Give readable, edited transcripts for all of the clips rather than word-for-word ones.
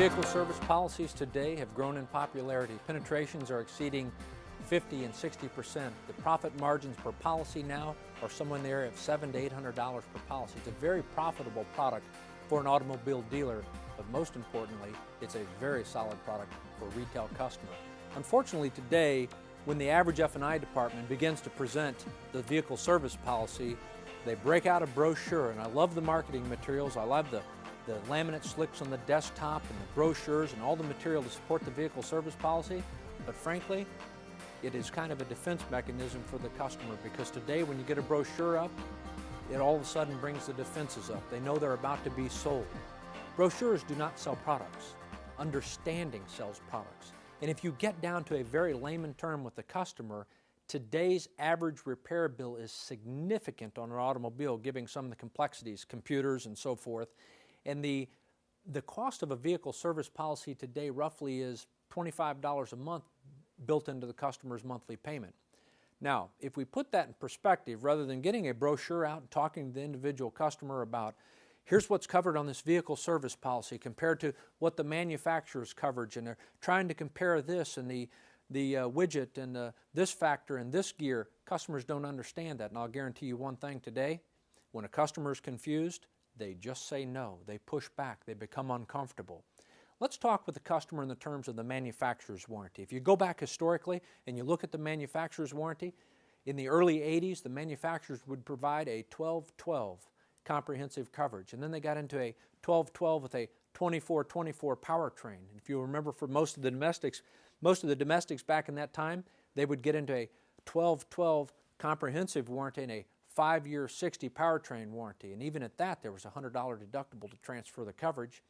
Vehicle service policies today have grown in popularity. Penetrations are exceeding 50 and 60%. The profit margins per policy now are somewhere in the area of $700 to $800 per policy. It's a very profitable product for an automobile dealer, but most importantly, it's a very solid product for a retail customer. Unfortunately today, when the average F&I department begins to present the vehicle service policy, they break out a brochure, and I love the marketing materials. I love the laminate slicks on the desktop and the brochures and all the material to support the vehicle service policy, but frankly, it is kind of a defense mechanism for the customer, because today when you get a brochure up, it all of a sudden brings the defenses up. They know they're about to be sold. Brochures do not sell products. Understanding sells products. And if you get down to a very layman term with the customer, today's average repair bill is significant on an automobile, giving some of the complexities, computers and so forth. And the cost of a vehicle service policy today roughly is $25 a month built into the customer's monthly payment. Now, if we put that in perspective, rather than getting a brochure out and talking to the individual customer about here's what's covered on this vehicle service policy compared to what the manufacturer's coverage, and they're trying to compare this and the widget and this factor and this gear, customers don't understand that. And I'll guarantee you one thing today, when a customer is confused, they just say no. They push back. They become uncomfortable. Let's talk with the customer in the terms of the manufacturer's warranty. If you go back historically and you look at the manufacturer's warranty, in the early 80s, the manufacturers would provide a 12-12 comprehensive coverage. And then they got into a 12-12 with a 24-24 powertrain. And if you remember, for most of the domestics back in that time, they would get into a 12-12 comprehensive warranty and a 5-year 60 powertrain warranty. And even at that, there was a $100 deductible to transfer the coverage.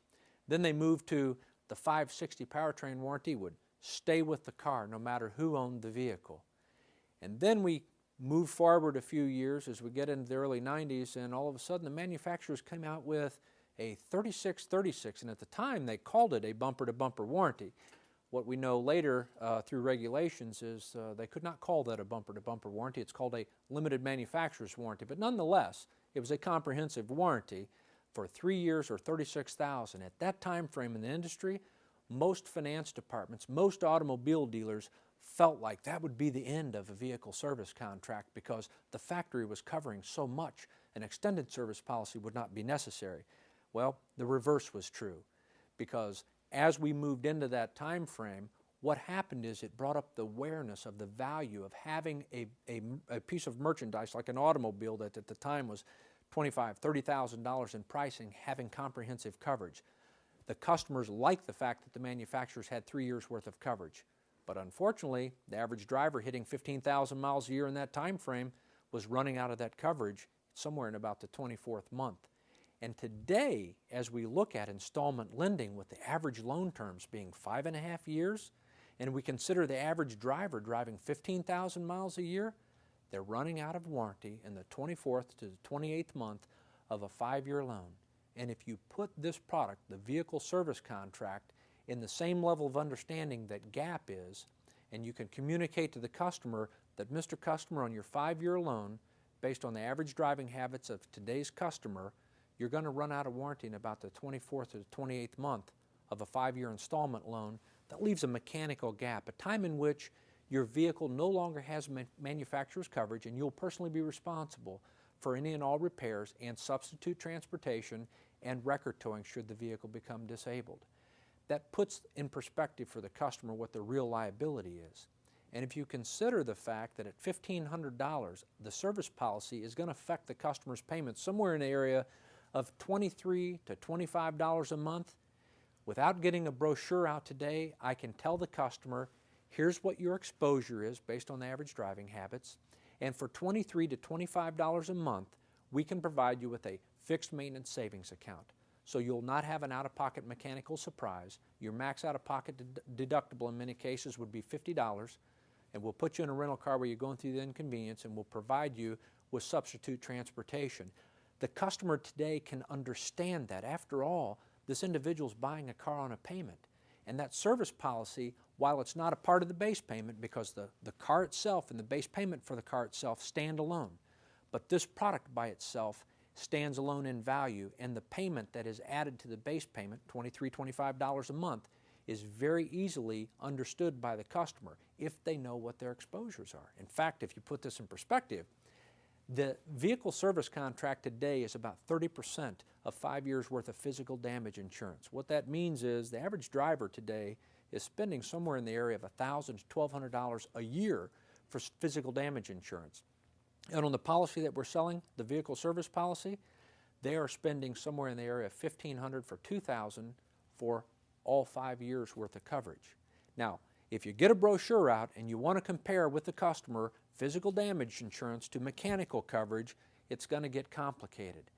Then they moved to the 560 powertrain warranty would stay with the car no matter who owned the vehicle. And then we move forward a few years as we get into the early 90s, and all of a sudden the manufacturers came out with a 36-36, and at the time they called it a bumper-to-bumper warranty. What we know later through regulations is they could not call that a bumper-to-bumper warranty. It's called a limited manufacturer's warranty. But nonetheless, it was a comprehensive warranty for 3 years or $36,000. At that time frame in the industry, most finance departments, most automobile dealers felt like that would be the end of a vehicle service contract because the factory was covering so much. An extended service policy would not be necessary. Well, the reverse was true, because as we moved into that time frame, what happened is it brought up the awareness of the value of having a piece of merchandise like an automobile that at the time was $25,000, $30,000 in pricing, having comprehensive coverage. The customers liked the fact that the manufacturers had 3 years worth of coverage. But unfortunately, the average driver hitting 15,000 miles a year in that time frame was running out of that coverage somewhere in about the 24th month. And today, as we look at installment lending with the average loan terms being 5.5 years, and we consider the average driver driving 15,000 miles a year, they're running out of warranty in the 24th to the 28th month of a 5-year loan. And if you put this product, the vehicle service contract, in the same level of understanding that GAP is, and you can communicate to the customer that, Mr. Customer, on your 5-year loan, based on the average driving habits of today's customer, you're going to run out of warranty in about the 24th to the 28th month of a 5-year installment loan. That leaves a mechanical gap, a time in which your vehicle no longer has manufacturer's coverage, and you'll personally be responsible for any and all repairs and substitute transportation and record towing should the vehicle become disabled. That puts in perspective for the customer what the real liability is. And if you consider the fact that at $1,500, the service policy is going to affect the customer's payments somewhere in the area of $23 to $25 a month, without getting a brochure out today, I can tell the customer, here's what your exposure is based on the average driving habits, and for $23 to $25 a month, we can provide you with a fixed maintenance savings account. So you'll not have an out-of-pocket mechanical surprise. Your max out-of-pocket deductible in many cases would be $50, and we'll put you in a rental car where you're going through the inconvenience, and we'll provide you with substitute transportation. The customer today can understand that. After all, this individual's buying a car on a payment. And that service policy, while it's not a part of the base payment because the car itself and the base payment for the car itself stand alone, but this product by itself stands alone in value, and the payment that is added to the base payment, $23, $25 a month, is very easily understood by the customer if they know what their exposures are. In fact, if you put this in perspective, the vehicle service contract today is about 30% of 5 years worth of physical damage insurance. What that means is the average driver today is spending somewhere in the area of $1,000 to $1,200 a year for physical damage insurance. And on the policy that we're selling, the vehicle service policy, they are spending somewhere in the area of $1,500 for $2,000 for all 5 years worth of coverage. Now, if you get a brochure out and you want to compare with the customer physical damage insurance to mechanical coverage, it's going to get complicated.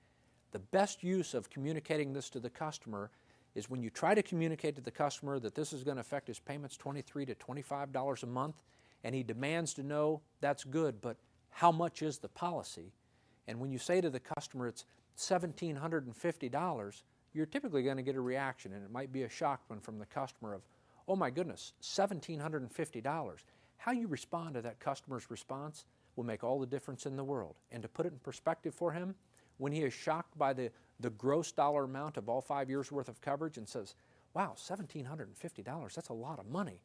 The best use of communicating this to the customer is when you try to communicate to the customer that this is going to affect his payments $23 to $25 a month, and he demands to know, that's good, but how much is the policy? And when you say to the customer it's $1,750, you're typically going to get a reaction, and it might be a shock one from the customer of, oh my goodness, $1,750. How you respond to that customer's response will make all the difference in the world. And to put it in perspective for him, when he is shocked by the gross dollar amount of all 5 years worth of coverage and says, wow, $1,750, that's a lot of money.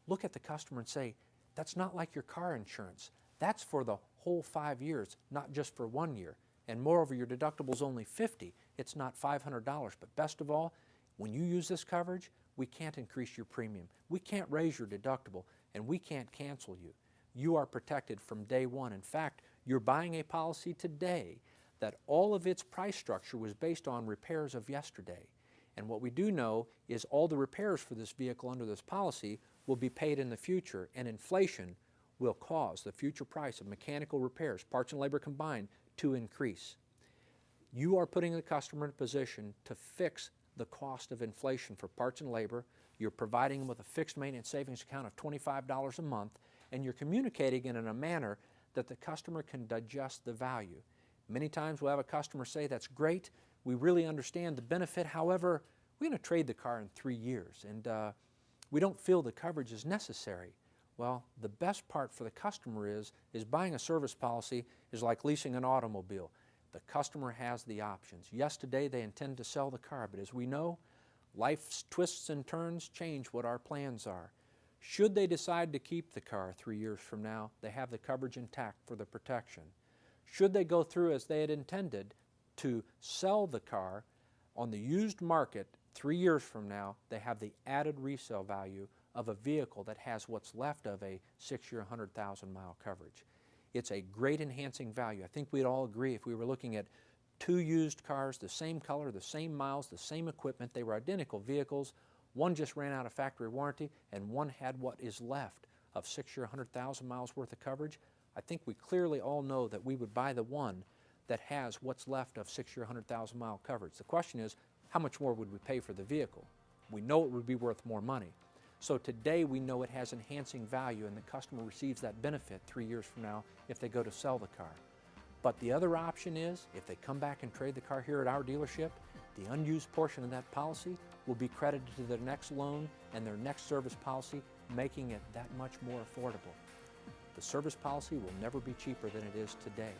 Look at the customer and say, that's not like your car insurance. That's for the whole 5 years, not just for 1 year. And moreover, your deductible is only $50. It's not $500. But best of all, when you use this coverage, we can't increase your premium. We can't raise your deductible, and we can't cancel you. You are protected from day one. In fact, you're buying a policy today that all of its price structure was based on repairs of yesterday. And what we do know is all the repairs for this vehicle under this policy will be paid in the future, and inflation will cause the future price of mechanical repairs, parts and labor combined, to increase. You are putting the customer in a position to fix the cost of inflation for parts and labor. You're providing them with a fixed maintenance savings account of $25 a month, and you're communicating it in a manner that the customer can digest the value. Many times we'll have a customer say, that's great, we really understand the benefit, however, we're going to trade the car in 3 years, and we don't feel the coverage is necessary. Well, the best part for the customer is buying a service policy is like leasing an automobile. The customer has the options. Yes, today they intend to sell the car, but as we know, life's twists and turns change what our plans are. Should they decide to keep the car 3 years from now, they have the coverage intact for the protection. Should they go through as they had intended to sell the car on the used market 3 years from now, they have the added resale value of a vehicle that has what's left of a 6-year, 100,000-mile coverage. It's a great enhancing value. I think we'd all agree if we were looking at 2 used cars, the same color, the same miles, the same equipment, they were identical vehicles. One just ran out of factory warranty, and one had what is left of 6-year, 100,000 miles worth of coverage. I think we clearly all know that we would buy the one that has what's left of 6-year, 100,000-mile coverage. The question is, how much more would we pay for the vehicle? We know it would be worth more money. So today we know it has enhancing value, and the customer receives that benefit 3 years from now if they go to sell the car. But the other option is, if they come back and trade the car here at our dealership, the unused portion of that policy will be credited to their next loan and their next service policy, making it that much more affordable. The service policy will never be cheaper than it is today.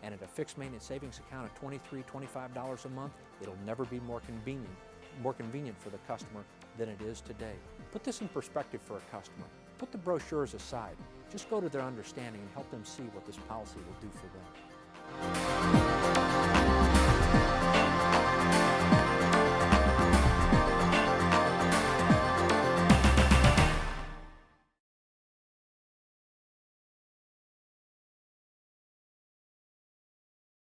And at a fixed maintenance savings account of $23, $25 a month, it'll never be more convenient for the customer than it is today. Put this in perspective for a customer. Put the brochures aside. Just go to their understanding and help them see what this policy will do for them.